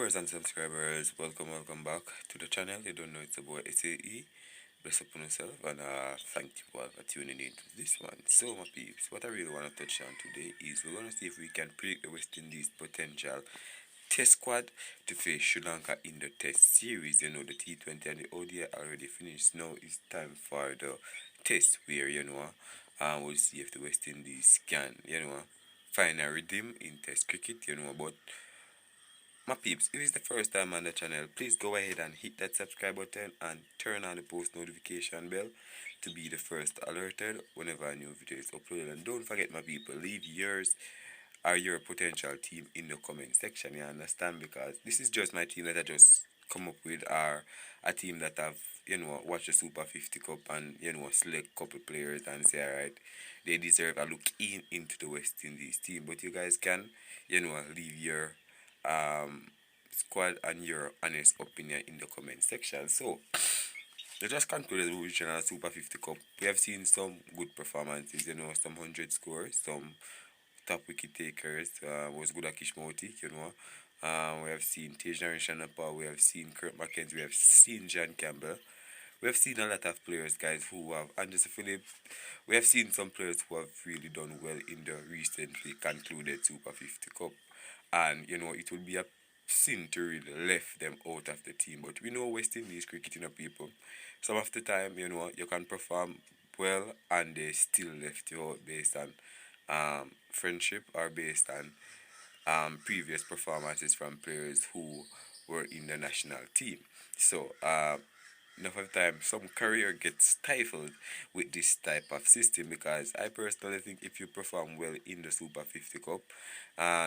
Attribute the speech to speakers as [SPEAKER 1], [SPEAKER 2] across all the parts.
[SPEAKER 1] viewers and subscribers, welcome back to the channel. You don't know it's about SAE. Bless upon yourself and thank you all for tuning in to this one. So my peeps, what I really want to touch on today is we're going to see if we can predict the West Indies potential test squad to face Sri Lanka in the test series. You know the T20 and the ODI already finished. Now it's time for the test where we'll see if the West Indies can find a rhythm in test cricket. But my peeps, if it's the first time on the channel, please go ahead and hit that subscribe button and turn on the post notification bell to be the first alerted whenever a new video is uploaded. And don't forget, my people, leave yours or your potential team in the comment section. You understand? Because this is just my team that I just come up with, or a team that I've watched the Super 50 Cup and select couple players and say, alright, they deserve a look into the West Indies team. But you guys can leave your squad and your honest opinion in the comment section. So they just concluded the regional Super 50 Cup. We have seen some good performances, some 100 scores, some top wicket takers. Was good at Kishmoti. We have seen Tejan Shanapa, we have seen Kurt McKenzie, we have seen John Campbell. We have seen a lot of players, guys, who have Anderson Phillip. We have seen some players who have really done well in the recently concluded Super 50 Cup. And, it would be a sin to really left them out of the team. But we know West Indies cricket, people. Some of the time, you can perform well and they still left you out based on friendship or based on previous performances from players who were in the national team. So, enough of the time, some career gets stifled with this type of system because I personally think if you perform well in the Super 50 Cup,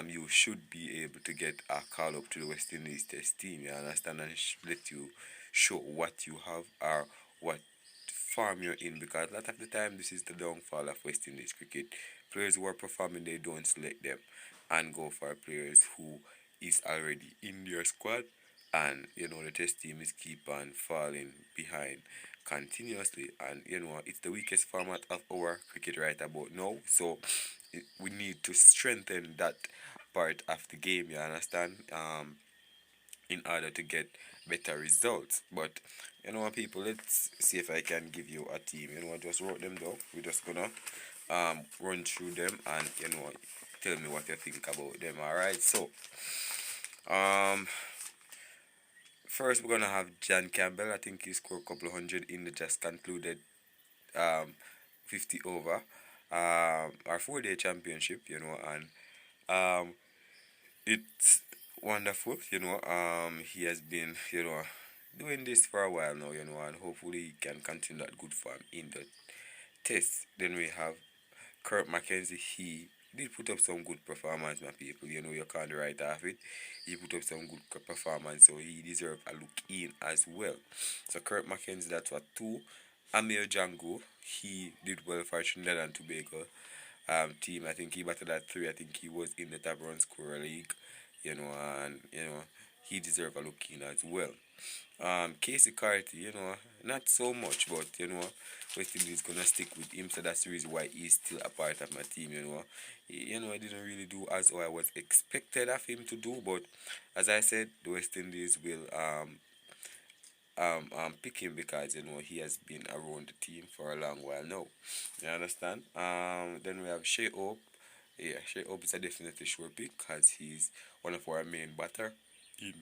[SPEAKER 1] you should be able to get a call up to the West Indies test team. You understand? And let you show what you have or what farm you're in, because a lot of the time this is the downfall of West Indies cricket. Players who are performing, they don't select them and go for players who is already in their squad, and the test team is keep on falling behind continuously, and it's the weakest format of our cricket right about now. So we need to strengthen that part of the game, you understand, in order to get better results. But people, let's see if I can give you a team. I just wrote them down. We're just gonna run through them and tell me what you think about them. Alright, so um first we're gonna have John Campbell. I think he scored a couple of hundred in the just concluded um 50 over our 4-day championship, and it's wonderful. He has been doing this for a while now, and hopefully he can continue that good form in the test. Then we have Kurt McKenzie. He did put up some good performance, my people. You can't write off it. He put up some good performance, so he deserves a look in as well. So Kurt McKenzie, that's what two. Amir Django, he did well for Trinidad and Tobago team. I think he batted at 3. I think he was in the top run scorer league, and he deserves a look in as well. Casey Carty, not so much, but West Indies gonna stick with him, so that's the reason why he's still a part of my team. I didn't really do as I was expected of him to do, but as I said, the West Indies will pick him because he has been around the team for a long while now. You understand? Then we have Shea Hope. Yeah, Shea Hope is a definitely sure pick because he's one of our main batter in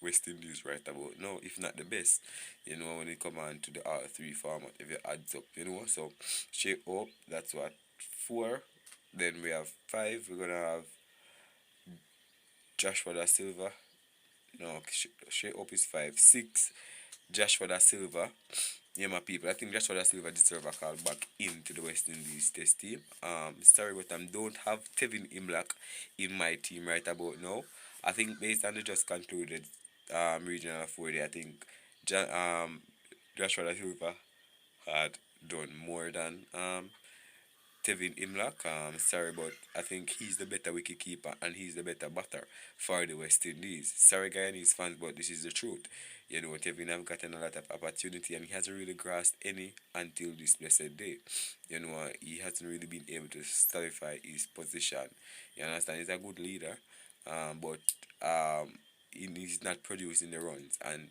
[SPEAKER 1] West Indies right about now, if not the best. When it come on to the R3 format, if it adds up, So Shea Hope, that's what 4. Then we have 5. We're gonna have Joshua Da Silva. No, Shea Hope is 5. 6. Joshua Da Silva. Yeah, my people. I think Joshua Da Silva deserves a call back into the West Indies test team. Sorry, but I don't have Tevin Imlak in my team right about now. I think based on the just concluded regional 40, I think Joshua Da Silva had done more than Tevin Imlak. Sorry, but I think he's the better wicket keeper and he's the better batter for the West Indies. Sorry, Guyanese fans, but this is the truth. Tevin have gotten a lot of opportunity and he hasn't really grasped any until this blessed day. He hasn't really been able to solidify his position. You understand? He's a good leader, but he's not producing the runs, and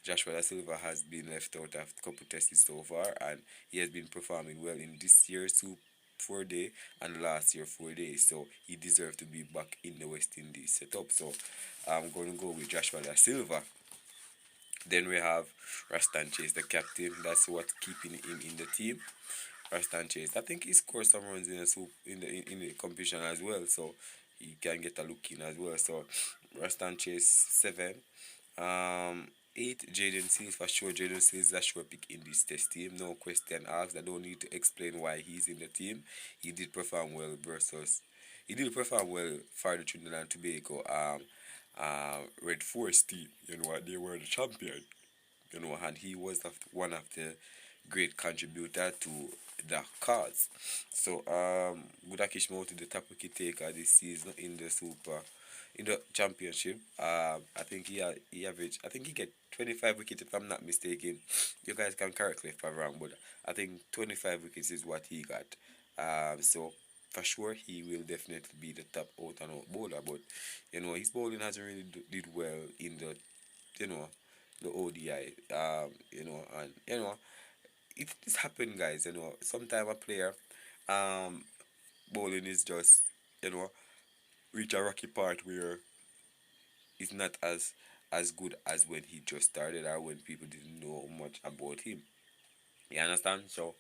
[SPEAKER 1] Joshua Da Silva has been left out of a couple tests so far, and he has been performing well in this year's 4 day and last year 4 days. So he deserves to be back in the West Indies setup. So I'm going to go with Joshua Da Silva. Then we have Rastan Chase, the captain. That's what's keeping him in the team. Rastan Chase, I think he scored some runs in the in the competition as well, so he can get a look in as well. So Rastan Chase 7. 8, Jaden Seals for sure. Jaden Seals is a sure pick in this test team. No question asked. I don't need to explain why he's in the team. He did perform well versus. He did perform well for the Trinidad and Tobago Red Force team. You know what? They were the champion. You know, and he was one of the great contributor to the cause. So Gudakish Moti, the top wicket taker this season in the championship. I think he averaged. I think he get 25 wickets if I'm not mistaken. You guys can correct me if I'm wrong, but I think 25 wickets is what he got. So for sure he will definitely be the top out and out bowler. But you know his bowling hasn't really did well in the you know the ODI. And it's happened, guys. Sometimes a player um bowling is just you know reach a rocky part where it's not as good as when he just started or when people didn't know much about him. You understand? So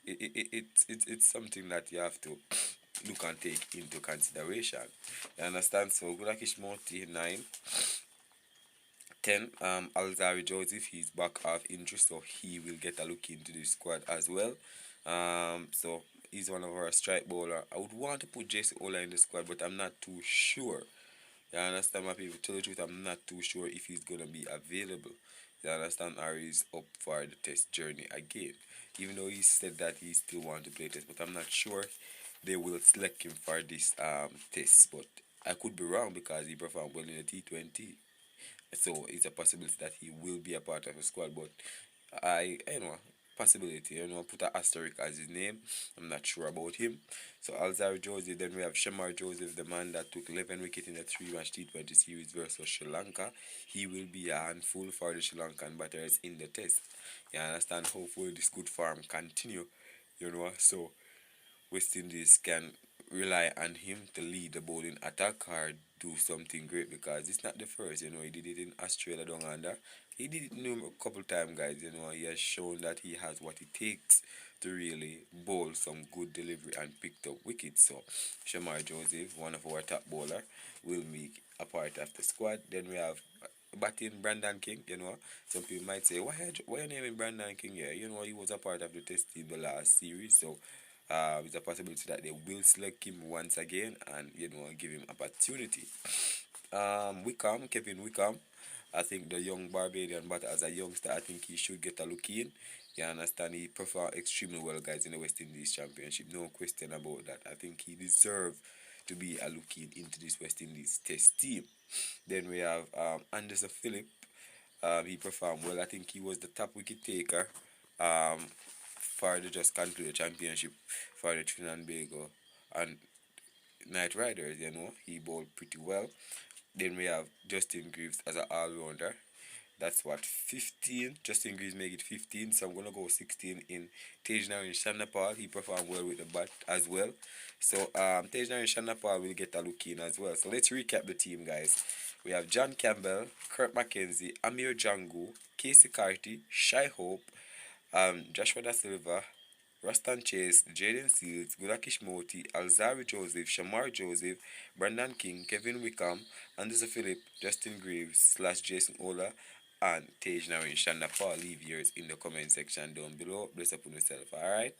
[SPEAKER 1] it's something that you have to look and take into consideration. You understand? So Gulakish Monty 9. 10, Alzari Joseph, he's back off injury, so he will get a look into the squad as well. So he's one of our strike bowler. I would want to put Jesse Ola in the squad, but I'm not too sure. You understand, my people? To tell the truth, I'm not too sure if he's gonna be available. You understand, or he's up for the test journey again. Even though he said that he still want to play test, but I'm not sure they will select him for this test. But I could be wrong because he performed well in the T20. So it's a possibility that he will be a part of the squad, but possibility, put an asterisk as his name. I'm not sure about him. So Alzar Joseph, then we have Shamar Joseph, the man that took 11 wickets in the 3-match T20 series versus Sri Lanka. He will be a handful for the Sri Lankan batters in the test. You understand? Hopefully this good form continue, so West Indies can rely on him to lead the bowling attack or do something great because it's not the first. He did it in Australia down under. He did it a couple times, guys. He has shown that he has what it takes to really bowl some good delivery and picked up wickets. So Shamar Joseph, one of our top bowler, will make a part of the squad. Then we have batting Brandon King. Some people might say, why are you naming Brandon King here? He was a part of the test team the last series, so it's a possibility that they will select him once again and give him opportunity. Kevin Wickham, I think the young Barbadian, but as a youngster, I think he should get a look in. You understand? He performed extremely well, guys, in the West Indies Championship. No question about that. I think he deserves to be a look in into this West Indies Test team. Then we have Anderson Phillip. He performed well. I think he was the top wicket taker for the just concluded championship for the Trinidad and Tobago and Knight Riders. He bowled pretty well. Then we have Justin Greaves as an all-rounder. That's what, 15. Justin Greaves make it 15, so I'm gonna go 16 in Tejnari Shanapal. He performed well with the bat as well. So Tejnari Shanapal will get a look in as well. So let's recap the team, guys. We have John Campbell, Kurt McKenzie, Amir Jangu, Casey Carty, Shai Hope, Joshua Da Silva, Rastan Chase, Jaden Seals, Gulakish Moti, Alzari Joseph, Shamar Joseph, Brandon King, Kevin Wickham, Anderson Phillip, Justin Greaves / Jason Ola, and Tej Narin Shanda Paul. Leave yours in the comment section down below. Bless up on yourself, alright?